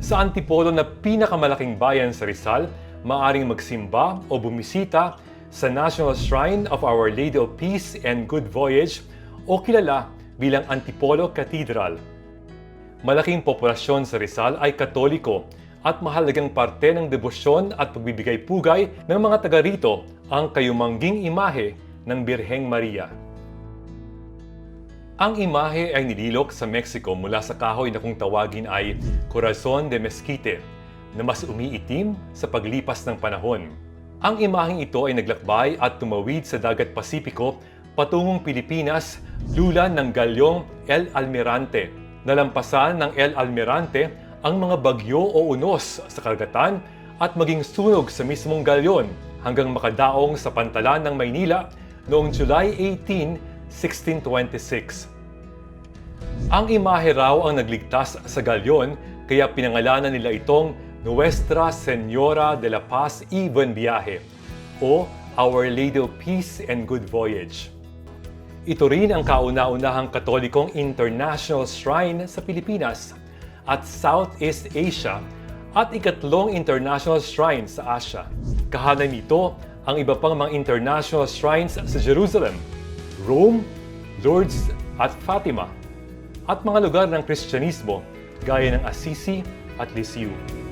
Sa Antipolo na pinakamalaking bayan sa Rizal, maaring magsimba o bumisita sa National Shrine of Our Lady of Peace and Good Voyage o kilala bilang Antipolo Cathedral. Malaking populasyon sa Rizal ay Katoliko at mahalagang parte ng debosyon at pagbibigay-pugay ng mga taga rito ang kayumangging imahe ng Birheng Maria. Ang imahe ay nililok sa Mexico mula sa kahoy na kung tawagin ay Corazon de Mezquite, na mas umiitim sa paglipas ng panahon. Ang imaheng ito ay naglakbay at tumawid sa dagat Pasipiko patungong Pilipinas lulan ng galyong El Almirante. Nalampasan ng El Almirante ang mga bagyo o unos sa karagatan at maging sunog sa mismong galyon hanggang makadaong sa pantalan ng Maynila noong July 18, 1626. Ang imahe raw ang nagligtas sa galyon kaya pinangalanan nila itong Nuestra Señora de la Paz y Buen Viaje o Our Lady of Peace and Good Voyage. Ito rin ang kauna-unahang Katolikong international shrine sa Pilipinas at Southeast Asia at ikatlong international shrine sa Asia. Kahanan nito ang iba pang mga international shrines sa Jerusalem, Rome, Lourdes at Fatima, at mga lugar ng Kristyanismo gaya ng Assisi at Lisieux.